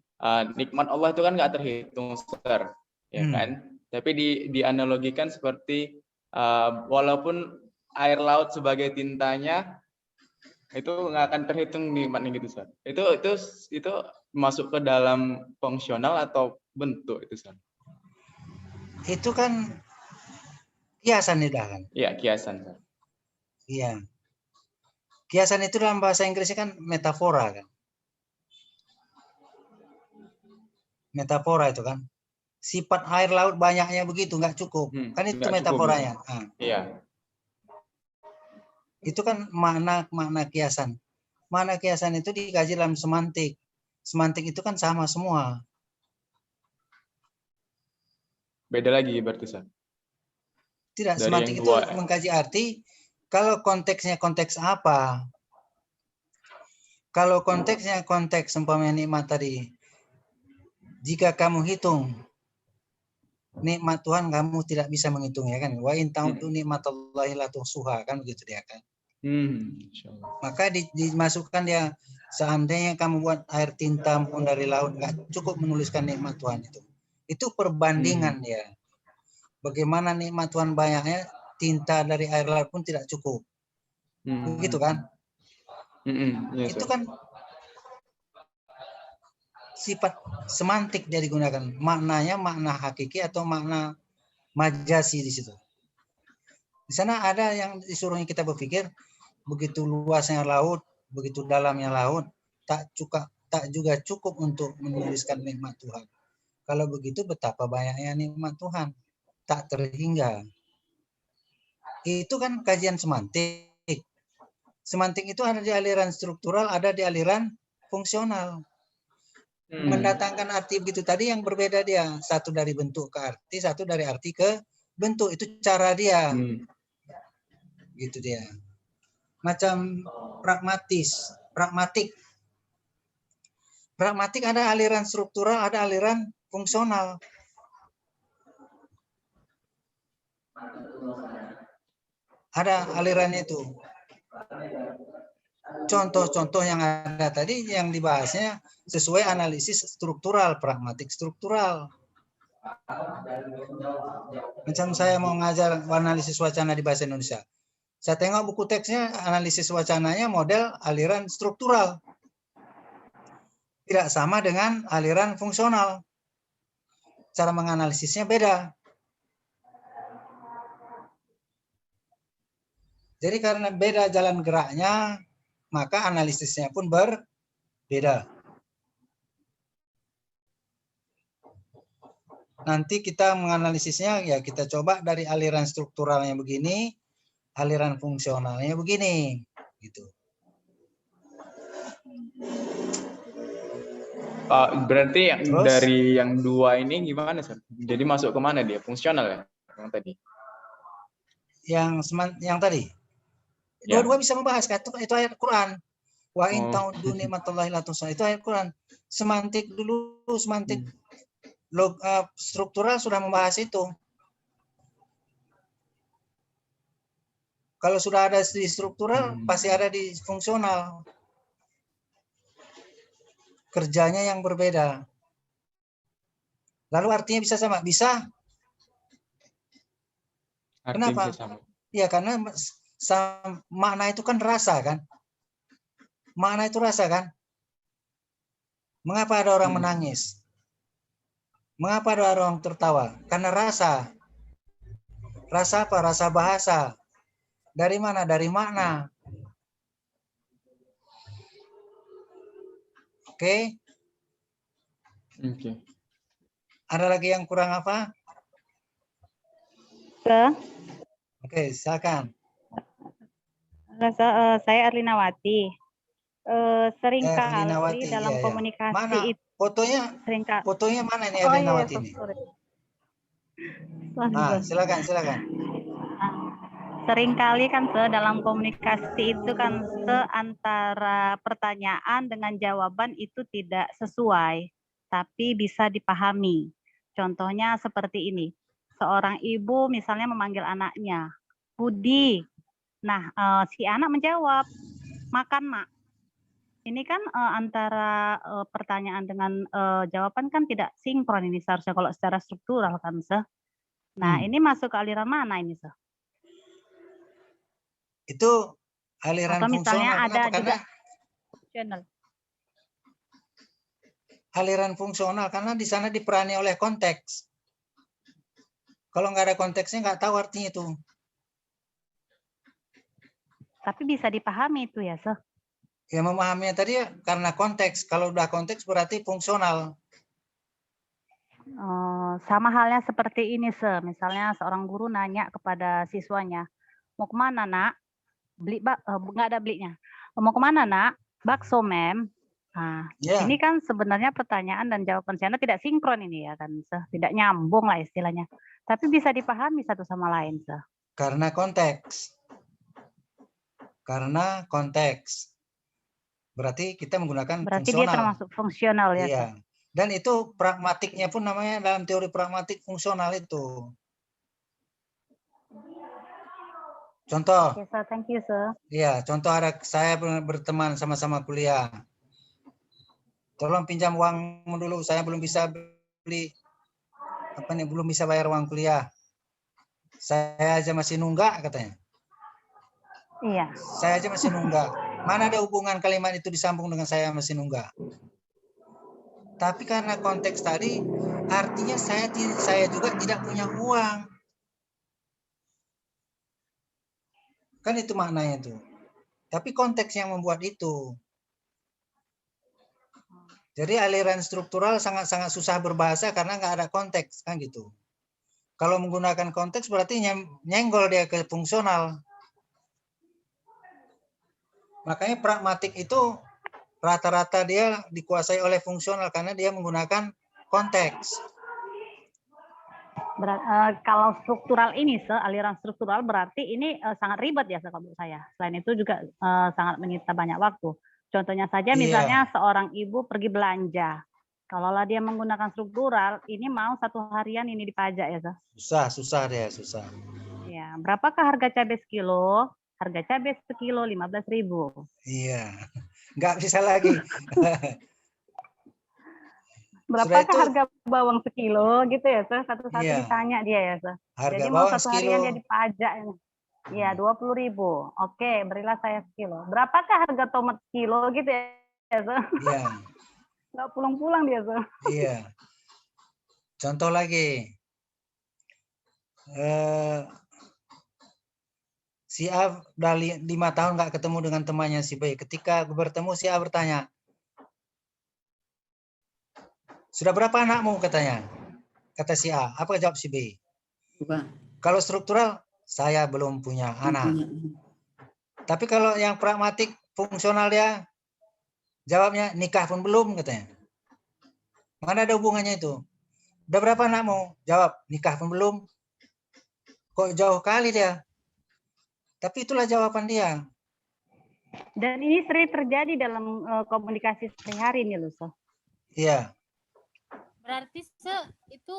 Speaker 4: Nikmat Allah itu kan nggak terhitung, Sir. Ya kan? Tapi dianalogikan seperti walaupun air laut sebagai tintanya, itu nggak akan terhitung nikmatnya gitu, Sir. Itu masuk ke dalam fungsional atau bentuk itu, Sir?
Speaker 1: Itu kan kiasan dah kan?
Speaker 4: Iya, kiasan, Sir.
Speaker 1: Iya. Kiasan itu dalam bahasa Inggrisnya kan metafora kan? Metafora itu kan? Sifat air laut banyaknya begitu, nggak cukup. Kan itu metaforanya.
Speaker 4: Iya.
Speaker 1: Itu kan makna kiasan. Makna kiasan itu dikaji dalam semantik. Semantik itu kan sama semua.
Speaker 4: Beda lagi berarti, Sir?
Speaker 1: Tidak,
Speaker 4: Dari
Speaker 1: semantik itu mengkaji arti kalau konteksnya konteks apa. Kalau konteksnya konteks umpamanya nikmat tadi. Jika kamu hitung nikmat Tuhan kamu tidak bisa menghitung ya kan. Wa in ta'uddu nikmatallahi la tuhsuha kan begitu dia kan.
Speaker 4: Insyaallah.
Speaker 1: Maka dimasukkan dia seandainya kamu buat air tinta pun dari laut nggak cukup menuliskan nikmat Tuhan itu. Itu perbandingan ya. Bagaimana nikmat Tuhan banyaknya tinta dari air laut pun tidak cukup. Begitu kan?
Speaker 4: Yes,
Speaker 1: itu kan sifat semantik dia digunakan. Maknanya makna hakiki atau makna majasi di situ. Di sana ada yang disuruhnya kita berpikir, begitu luasnya laut, begitu dalamnya laut, tak juga cukup untuk menuliskan nikmat Tuhan. Kalau begitu betapa banyaknya nikmat Tuhan, tak terhingga. Itu kan kajian semantik. Semantik itu ada di aliran struktural, ada di aliran fungsional. Mendatangkan arti begitu tadi yang berbeda dia. Satu dari bentuk ke arti, satu dari arti ke bentuk. Itu cara dia. Gitu dia. Macam pragmatik. Pragmatik ada aliran struktural, ada aliran fungsional. Ada alirannya itu. Contoh-contoh yang ada tadi yang dibahasnya sesuai analisis struktural, pragmatik struktural. Macam saya mau ngajar analisis wacana di bahasa Indonesia. Saya tengok buku teksnya, analisis wacananya model aliran struktural. Tidak sama dengan aliran fungsional. Cara menganalisisnya beda. Jadi karena beda jalan geraknya, maka analisisnya pun berbeda. Nanti kita menganalisisnya, ya kita coba dari aliran strukturalnya begini, aliran fungsionalnya begini. Gitu.
Speaker 4: Berarti yang
Speaker 1: Terus?
Speaker 4: dari yang dua ini gimana, Sir? Jadi masuk ke mana dia? Fungsional ya? Yang tadi?
Speaker 1: Yang tadi? Dua-dua bisa membahas, itu ayat Quran. Wa in ta'uddu ni'matallahi la tuhsuha. Itu ayat Quran. Semantik dulu, semantik struktural sudah membahas itu. Kalau sudah ada di struktural, pasti ada di fungsional. Kerjanya yang berbeda. Lalu artinya bisa sama? Bisa. Kenapa?
Speaker 4: Bisa sama.
Speaker 1: Ya karena makna itu kan rasa kan. Makna itu rasa kan. Mengapa ada orang menangis? Mengapa ada orang tertawa? Karena rasa. Rasa apa? Rasa bahasa. Dari mana? Dari makna. Oke. Ada lagi yang kurang apa? Oke, silakan.
Speaker 8: Saya Erlinawati. Seringkali dalam komunikasi
Speaker 1: mana?
Speaker 8: itu
Speaker 1: Fotonya mana ini Erlinawati ini? Silakan.
Speaker 8: Seringkali kan dalam komunikasi itu kan antara pertanyaan dengan jawaban itu tidak sesuai, tapi bisa dipahami. Contohnya seperti ini. Seorang ibu misalnya memanggil anaknya, Budi. Nah, si anak menjawab, makan, Mak. Ini kan antara pertanyaan dengan jawaban kan tidak sinkron ini seharusnya kalau secara struktural kan, Seh. Nah, ini masuk ke aliran mana ini, Seh?
Speaker 1: Itu aliran
Speaker 8: atau misalnya
Speaker 1: fungsional.
Speaker 8: ada
Speaker 1: Kenapa?
Speaker 8: juga fungsional.
Speaker 1: Aliran fungsional karena di sana diperani oleh konteks. Kalau nggak ada konteksnya nggak tahu artinya itu.
Speaker 8: Tapi bisa dipahami itu ya, Seh?
Speaker 1: Ya memahaminya tadi ya karena konteks. Kalau udah konteks berarti fungsional.
Speaker 8: Sama halnya seperti ini, Seh. Misalnya seorang guru nanya kepada siswanya, mau kemana, Nak? Beli nggak ada belinya. Mau kemana, Nak? Bakso, Mem. Nah, ini kan sebenarnya pertanyaan dan jawaban sana tidak sinkron ini ya kan, Seh. Tidak nyambung lah istilahnya. Tapi bisa dipahami satu sama lain, Seh.
Speaker 1: Karena konteks. Berarti kita menggunakan
Speaker 8: berarti
Speaker 1: fungsional.
Speaker 8: Dia termasuk fungsional ya.
Speaker 1: Iya. Dan itu pragmatiknya pun namanya dalam teori pragmatik fungsional itu. Contoh.
Speaker 8: Yes, sir. Thank you, Sir.
Speaker 1: Iya, contoh ada saya berteman sama-sama kuliah. Tolong pinjam uangmu dulu, saya belum bisa beli belum bisa bayar uang kuliah. Saya aja masih nunggak katanya.
Speaker 8: Iya.
Speaker 1: Saya aja masih nunggak. Mana ada hubungan kalimat itu disambung dengan saya masih nunggak? Tapi karena konteks tadi, artinya saya juga tidak punya uang. Kan itu maknanya itu. Tapi konteks yang membuat itu. Jadi aliran struktural sangat-sangat susah berbahasa karena nggak ada konteks, kan gitu. Kalau menggunakan konteks berarti nyenggol dia ke fungsional. Makanya pragmatik itu rata-rata dia dikuasai oleh fungsional karena dia menggunakan konteks.
Speaker 8: Kalau struktural ini, aliran struktural berarti ini sangat ribet ya menurut saya. Selain itu juga sangat menyita banyak waktu. Contohnya saja misalnya seorang ibu pergi belanja. Kalaulah dia menggunakan struktural, ini mau 1 harian ini dipajak ya,
Speaker 1: Susah dia, susah.
Speaker 8: Ya, berapakah harga cabai sekilo? Harga cabai sekilo 15.000.
Speaker 1: Iya, nggak bisa lagi.
Speaker 8: Berapakah harga bawang sekilo gitu ya, satu-satu ditanya dia ya,
Speaker 1: Harga
Speaker 8: jadi mau
Speaker 1: bawang
Speaker 8: 1 harian dia
Speaker 1: sekilo.
Speaker 8: dipajak. Ya, 20.000. Oke, berilah saya sekilo. Berapakah harga tomat sekilo gitu ya,
Speaker 1: Iya.
Speaker 8: Nggak pulang-pulang dia,
Speaker 1: Iya. Contoh lagi. Si A udah 5 tahun nggak ketemu dengan temannya si B. Ketika bertemu si A bertanya, sudah berapa anakmu katanya? Kata si A. Apa jawab si B? Kalau struktural, saya belum punya anak. Tapi kalau yang pragmatik, fungsional dia, jawabnya nikah pun belum katanya. Mana ada hubungannya itu? Udah berapa anakmu? Jawab, nikah pun belum. Kok jauh kali dia? Tapi itulah jawaban dia.
Speaker 8: Dan ini sering terjadi dalam komunikasi sehari-hari nih, Luso.
Speaker 1: Iya.
Speaker 3: Berarti itu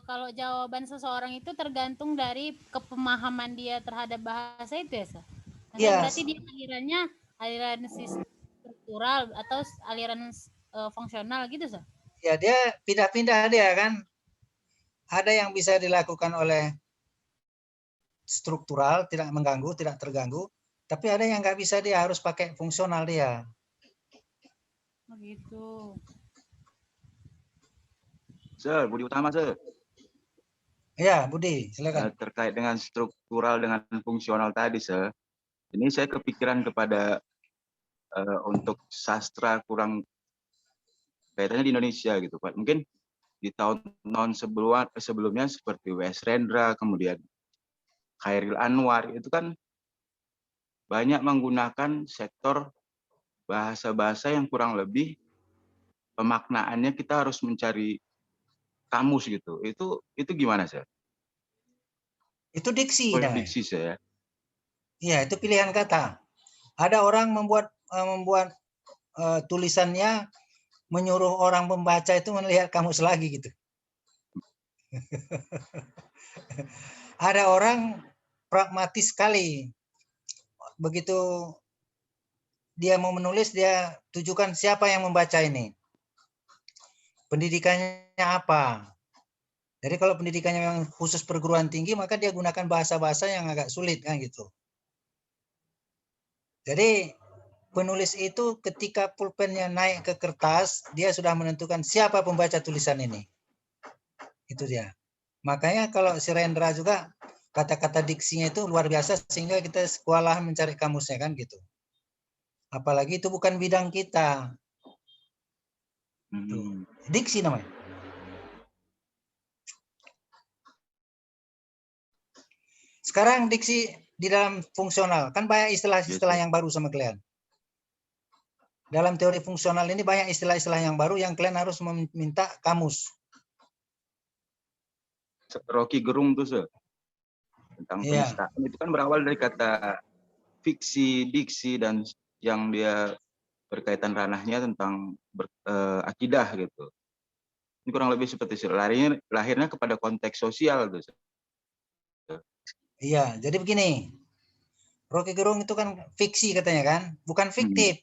Speaker 3: kalau jawaban seseorang itu tergantung dari kepemahaman dia terhadap bahasa itu ya,
Speaker 1: Iya.
Speaker 3: Berarti dia aliran struktural atau aliran fungsional gitu,
Speaker 1: Ya, dia pindah-pindah dia kan. Ada yang bisa dilakukan oleh struktural, tidak mengganggu, tidak terganggu. Tapi ada yang nggak bisa, dia harus pakai fungsional dia.
Speaker 3: Begitu.
Speaker 9: Sir, Budi Utama, Sir.
Speaker 1: Ya, Budi, silakan.
Speaker 9: Terkait dengan struktural dengan fungsional tadi, Sir. Ini saya kepikiran kepada untuk sastra kurang kaitannya di Indonesia gitu, Pak. Mungkin di tahun-tahun sebelumnya seperti W.S. Rendra, kemudian Khairil Anwar, itu kan banyak menggunakan sektor bahasa-bahasa yang kurang lebih pemaknaannya kita harus mencari kamus gitu. Itu gimana, Sir?
Speaker 1: Itu diksi.
Speaker 9: Diksi, saya.
Speaker 1: Iya, itu pilihan kata. Ada orang membuat tulisannya menyuruh orang membaca itu melihat kamus lagi gitu. Ada orang pragmatis sekali. Begitu dia mau menulis, dia tujukan siapa yang membaca ini. Pendidikannya apa? Jadi kalau pendidikannya memang khusus perguruan tinggi, maka dia gunakan bahasa-bahasa yang agak sulit kan gitu. Jadi penulis itu ketika pulpennya naik ke kertas, dia sudah menentukan siapa pembaca tulisan ini. Itu dia. Makanya kalau si Rendra juga kata-kata diksinya itu luar biasa sehingga kita sekolah mencari kamusnya kan gitu. Apalagi itu bukan bidang kita. Tuh. Diksi namanya. Sekarang diksi di dalam fungsional kan banyak istilah-istilah yang baru sama kalian. Dalam teori fungsional ini banyak istilah-istilah yang baru yang kalian harus meminta kamus.
Speaker 9: Rocky Gerung tuh, Sir. Tentang penistaan itu kan berawal dari kata fiksi, diksi, dan yang dia berkaitan ranahnya tentang akidah gitu. Ini kurang lebih seperti itu. Lahirnya kepada konteks sosial tuh, Sir.
Speaker 1: Iya, jadi begini. Rocky Gerung itu kan fiksi katanya kan, bukan fiktif.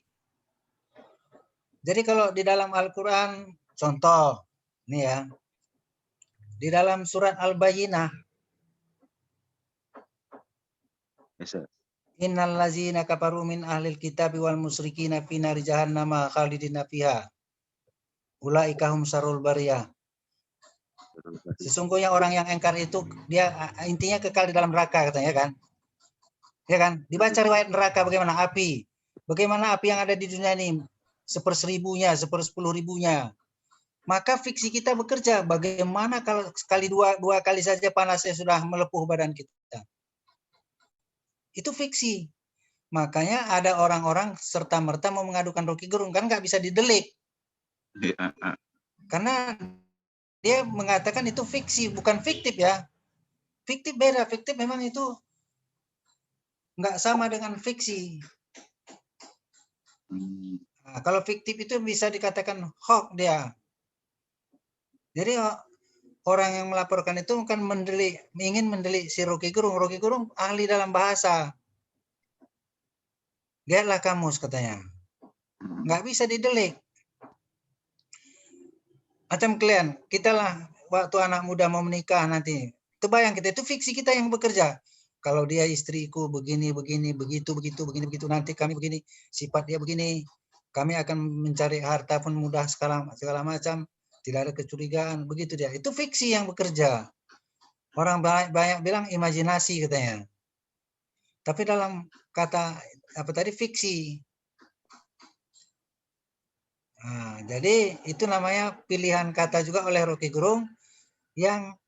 Speaker 1: Jadi kalau di dalam Al-Quran, contoh, nih ya, di dalam surat Al-Bayyinah, Innal ladzina kafaru min ahlil kitabi wal musyrikina fi nari jahannama khalidina fiha. Ulaika hum syarrul bariyah. Sesungguhnya orang yang engkar itu dia intinya kekal di dalam neraka katanya kan. Ya kan? Dibaca riwayat neraka bagaimana api. Bagaimana api yang ada di dunia ini 1/1000-nya, 1/10.000-nya. Maka fiksi kita bekerja. Bagaimana kalau sekali dua kali saja panasnya sudah melepuh badan kita. Itu fiksi. Makanya ada orang-orang serta-merta mau mengadukan Rocky Gerung. Kan nggak bisa didelik. Karena dia mengatakan itu fiksi, bukan fiktif ya. Fiktif beda. Fiktif memang itu nggak sama dengan fiksi. Nah, kalau fiktif itu bisa dikatakan hoax dia. Jadi orang yang melaporkan itu kan ingin mendelik si Rocky Gerung. Rocky Gerung ahli dalam bahasa. Lihatlah kamus katanya. Nggak bisa didelik. Macam kalian, kita lah waktu anak muda mau menikah nanti. Terbayang kita itu fiksi kita yang bekerja. Kalau dia istriku begini, begitu, nanti kami begini, sifat dia begini. Kami akan mencari harta pun mudah segala macam. Tidak ada kecurigaan, begitu dia. Itu fiksi yang bekerja. Orang banyak bilang imajinasi katanya. Tapi dalam kata apa tadi fiksi. Nah, jadi itu namanya pilihan kata juga oleh Rocky Gerung yang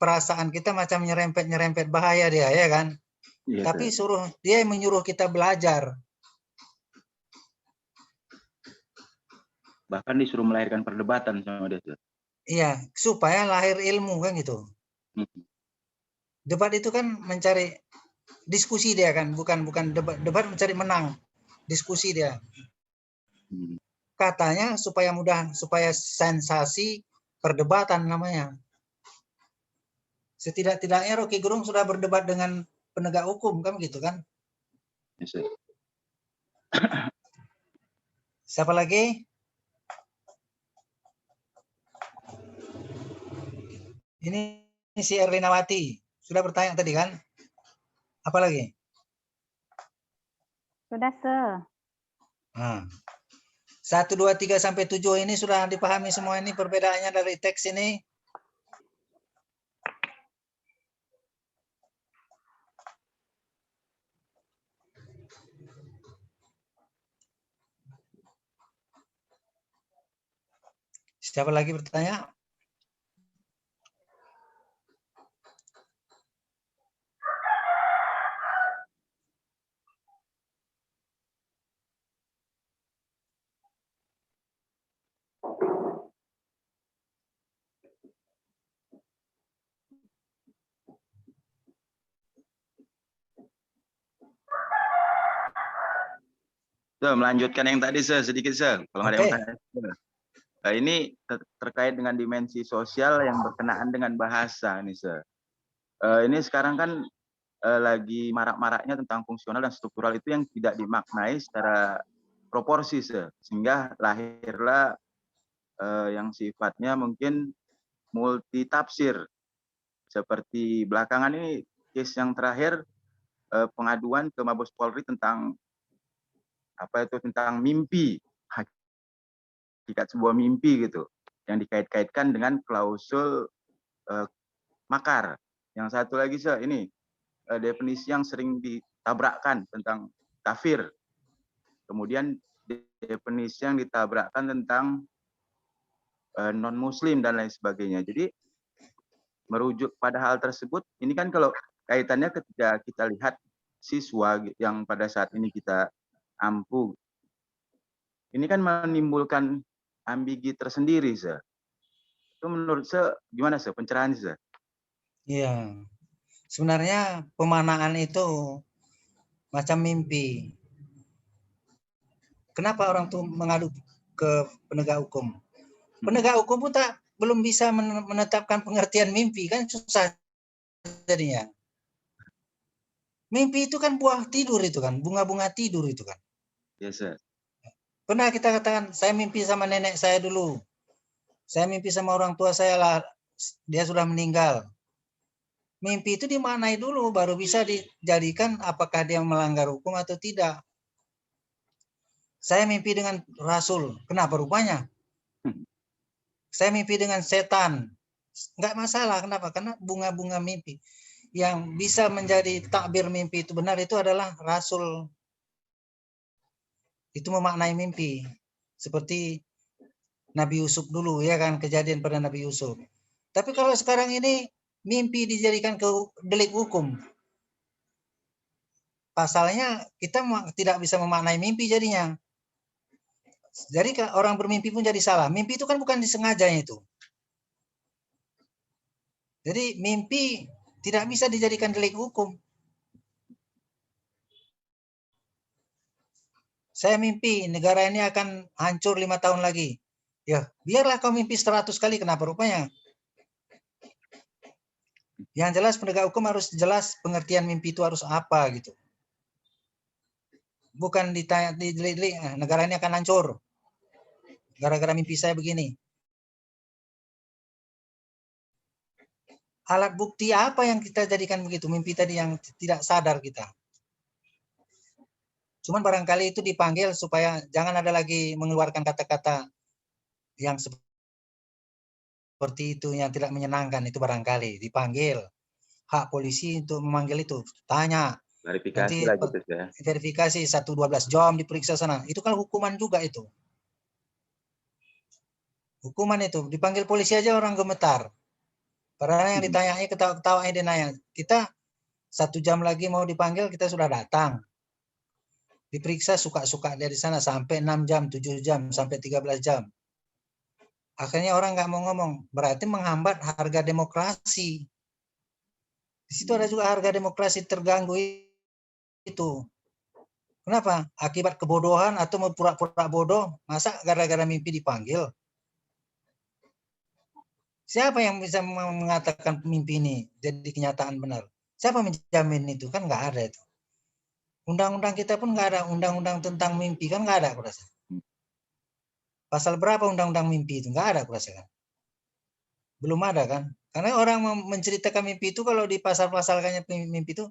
Speaker 1: perasaan kita macam nyerempet bahaya dia, ya kan? Iya, tapi dia menyuruh kita belajar.
Speaker 9: Bahkan disuruh melahirkan perdebatan sama dia.
Speaker 1: Iya, supaya lahir ilmu kan gitu. Debat itu kan mencari diskusi dia kan, bukan debat mencari menang. Diskusi dia. Katanya supaya sensasi perdebatan namanya. Setidak-tidaknya Rocky Gerung sudah berdebat dengan penegak hukum kan gitu kan?
Speaker 9: Yes,
Speaker 1: Siapa lagi? Ini si Erlinawati sudah bertanya tadi kan? Apa lagi?
Speaker 8: Sudah, Sir.
Speaker 1: Nah. 1, 2, 3 sampai 7 ini sudah dipahami semua ini perbedaannya dari teks ini. Siapa lagi bertanya?
Speaker 9: So, melanjutkan yang tadi, sedikit, kalau ada yang tanya. Ini terkait dengan dimensi sosial yang berkenaan dengan bahasa, nih, ini sekarang kan lagi marak-maraknya tentang fungsional dan struktural itu yang tidak dimaknai secara proporsi, sehingga lahirlah yang sifatnya mungkin multi tafsir. Seperti belakangan ini case yang terakhir pengaduan ke Mabes Polri tentang tentang mimpi, hakikat sebuah mimpi gitu, yang dikait-kaitkan dengan klausul makar. Yang satu lagi, ini definisi yang sering ditabrakkan tentang kafir. Kemudian definisi yang ditabrakkan tentang non-muslim dan lain sebagainya. Jadi merujuk pada hal tersebut, ini kan kalau kaitannya ketika kita lihat siswa yang pada saat ini kita ampuh, ini kan menimbulkan ambigi tersendiri, Itu menurut gimana, pencerahan,
Speaker 1: Iya. Sebenarnya pemanaan itu macam mimpi. Kenapa orang tuh mengadu ke penegak hukum? Penegak hukum pun belum bisa menetapkan pengertian mimpi, kan susah jadinya. Mimpi itu kan buah tidur itu kan, bunga-bunga tidur itu kan.
Speaker 9: Yes,
Speaker 1: Pernah kita katakan, saya mimpi sama nenek saya dulu. Saya mimpi sama orang tua saya lah, dia sudah meninggal. Mimpi itu dimaknai dulu, baru bisa dijadikan apakah dia melanggar hukum atau tidak. Saya mimpi dengan Rasul, kenapa rupanya? Saya mimpi dengan setan, nggak masalah, kenapa? Karena bunga-bunga mimpi. yang bisa menjadi takbir mimpi itu benar itu adalah Rasul. Itu memaknai mimpi. Seperti Nabi Yusuf dulu ya kan, kejadian pada Nabi Yusuf. Tapi kalau sekarang ini mimpi dijadikan delik hukum. Pasalnya kita tidak bisa memaknai mimpi jadinya. Jadi orang bermimpi pun jadi salah. Mimpi itu kan bukan disengajanya itu. Jadi mimpi tidak bisa dijadikan delik hukum. Saya mimpi negara ini akan hancur 5 tahun lagi. Ya, biarlah kau mimpi 100 kali, kenapa rupanya? Yang jelas penegak hukum harus jelas pengertian mimpi itu harus apa gitu. Bukan ditanya negara ini akan hancur gara-gara mimpi saya begini. Alat bukti apa yang kita jadikan begitu? Mimpi tadi yang tidak sadar kita. Cuman barangkali itu dipanggil supaya jangan ada lagi mengeluarkan kata-kata yang seperti itu yang tidak menyenangkan, itu barangkali dipanggil. Hak polisi untuk memanggil itu, tanya.
Speaker 9: Verifikasi
Speaker 1: Nanti
Speaker 9: lah gitu ya.
Speaker 1: verifikasi 1-12 jam diperiksa sana. Itu kan hukuman juga itu. Hukuman itu dipanggil polisi aja orang gemetar. Padahal yang ditanyai ketawa-ketawa dia nanya. Kita 1 jam lagi mau dipanggil, kita sudah datang. Diperiksa suka-suka dia di sana sampai 6 jam, 7 jam, sampai 13 jam. Akhirnya orang nggak mau ngomong. Berarti menghambat harga demokrasi. Di situ ada juga harga demokrasi terganggu itu. Kenapa? Akibat kebodohan atau pura-pura bodoh. Masa gara-gara mimpi dipanggil? Siapa yang bisa mengatakan mimpi ini jadi kenyataan benar? Siapa menjamin itu? Kan nggak ada itu. Undang-undang kita pun nggak ada. Undang-undang tentang mimpi kan nggak ada, aku rasa. Pasal berapa undang-undang mimpi itu? Nggak ada, aku rasa kan. Belum ada kan. Karena orang menceritakan mimpi itu kalau di pasal-pasalnya mimpi itu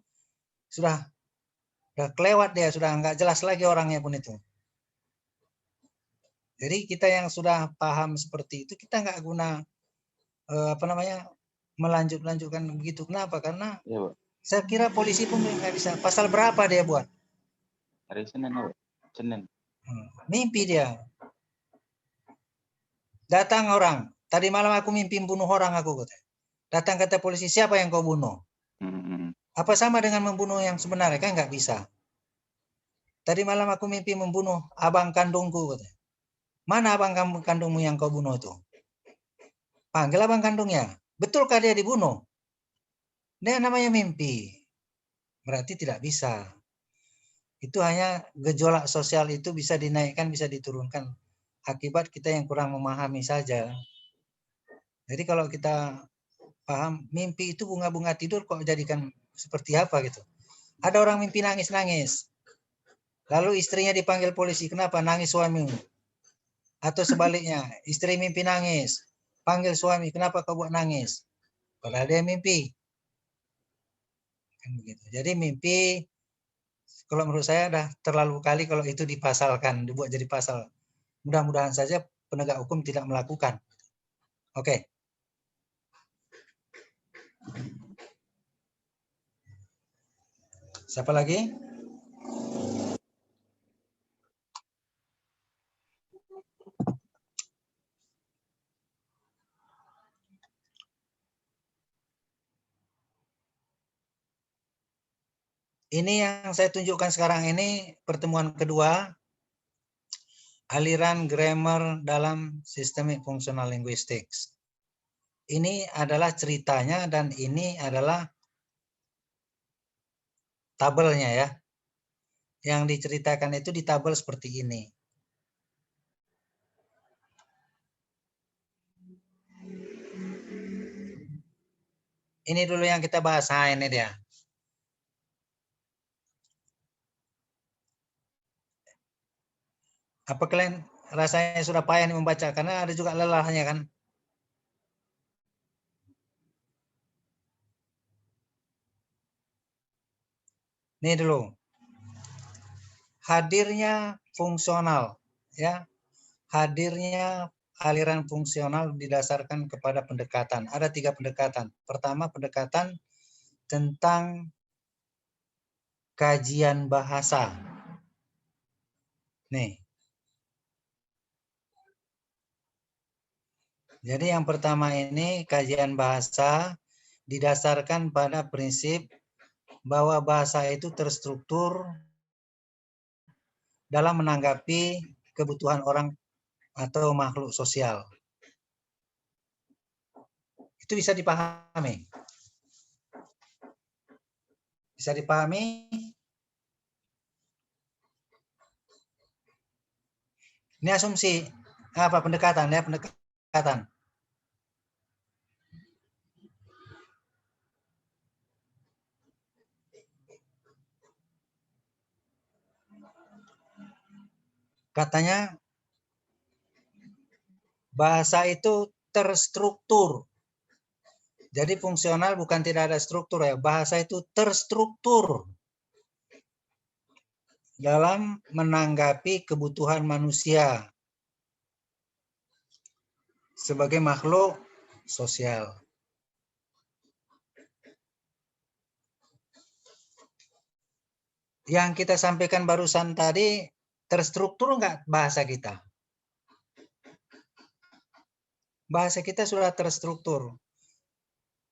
Speaker 1: sudah kelewat dia, sudah nggak jelas lagi orangnya pun itu. Jadi kita yang sudah paham seperti itu, kita nggak guna melanjutkan begitu. Kenapa? Karena
Speaker 9: Iya, Pak.
Speaker 1: saya kira polisi pun nggak bisa. Pasal berapa dia buat?
Speaker 9: Hari Senin, Pak. Senin.
Speaker 1: Mimpi dia. Datang orang. Tadi malam aku mimpi bunuh orang aku. Datang kata polisi, siapa yang kau bunuh? Apa sama dengan membunuh yang sebenarnya? Kan nggak bisa. Tadi malam aku mimpi membunuh abang kandungku. Mana abang kandungmu yang kau bunuh itu? Panggil abang kandungnya. Betulkah dia dibunuh? Dia namanya mimpi. Berarti tidak bisa. Itu hanya gejolak sosial itu bisa dinaikkan, bisa diturunkan. Akibat kita yang kurang memahami saja. Jadi kalau kita paham, mimpi itu bunga-bunga tidur kok jadikan seperti apa gitu. Ada orang mimpi nangis-nangis. Lalu istrinya dipanggil polisi. Kenapa? Nangis suamimu. Atau sebaliknya, istri mimpi nangis. Panggil suami, kenapa kau buat nangis? Padahal dia mimpi. Kan begitu. Jadi mimpi, kalau menurut saya dah terlalu kali kalau itu dipasalkan, dibuat jadi pasal. Mudah-mudahan saja penegak hukum tidak melakukan. Oke. Siapa lagi? Ini yang saya tunjukkan sekarang ini pertemuan kedua, aliran grammar dalam Systemic Functional Linguistics. Ini adalah ceritanya dan ini adalah tabelnya ya. Yang diceritakan itu di tabel seperti ini. Ini dulu yang kita bahas. Nah, ini dia. Apa kalian rasanya sudah payah membaca? Karena ada juga lelahnya kan. Ini dulu. Hadirnya fungsional. Ya. Hadirnya aliran fungsional didasarkan kepada pendekatan. Ada 3 pendekatan. Pertama, pendekatan tentang kajian bahasa. Nih. Jadi yang pertama ini kajian bahasa didasarkan pada prinsip bahwa bahasa itu terstruktur dalam menanggapi kebutuhan orang atau makhluk sosial. Itu bisa dipahami. Bisa dipahami? Ini asumsi apa pendekatan ya, pendekatan. Katanya bahasa itu terstruktur. Jadi fungsional bukan tidak ada struktur ya. Bahasa itu terstruktur dalam menanggapi kebutuhan manusia sebagai makhluk sosial. Yang kita sampaikan barusan tadi terstruktur enggak bahasa kita? Bahasa kita sudah terstruktur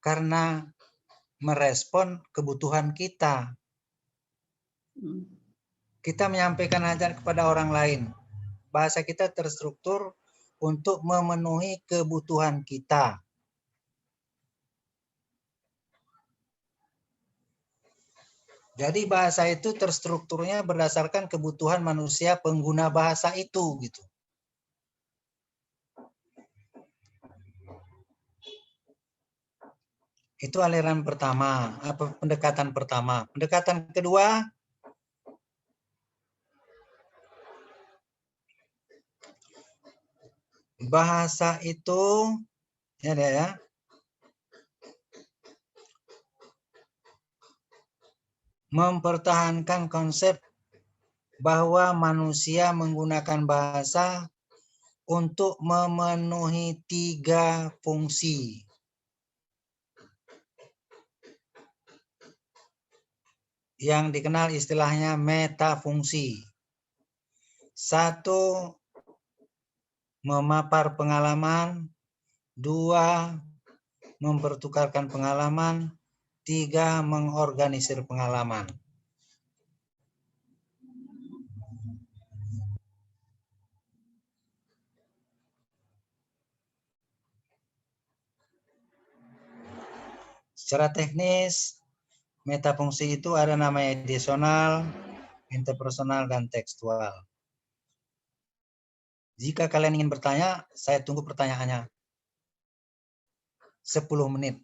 Speaker 1: karena merespon kebutuhan kita. Kita menyampaikan hajat kepada orang lain. Bahasa kita terstruktur untuk memenuhi kebutuhan kita. Jadi bahasa itu terstrukturnya berdasarkan kebutuhan manusia pengguna bahasa itu gitu. Itu aliran pertama, apa pendekatan pertama. Pendekatan kedua, bahasa itu ya, mempertahankan konsep bahwa manusia menggunakan bahasa untuk memenuhi 3 fungsi. Yang dikenal istilahnya metafungsi. 1, memapar pengalaman. 2, mempertukarkan pengalaman. 3, mengorganisir pengalaman. Secara teknis, metafungsi itu ada namanya edisional, interpersonal, dan tekstual. Jika kalian ingin bertanya, saya tunggu pertanyaannya. 10 menit.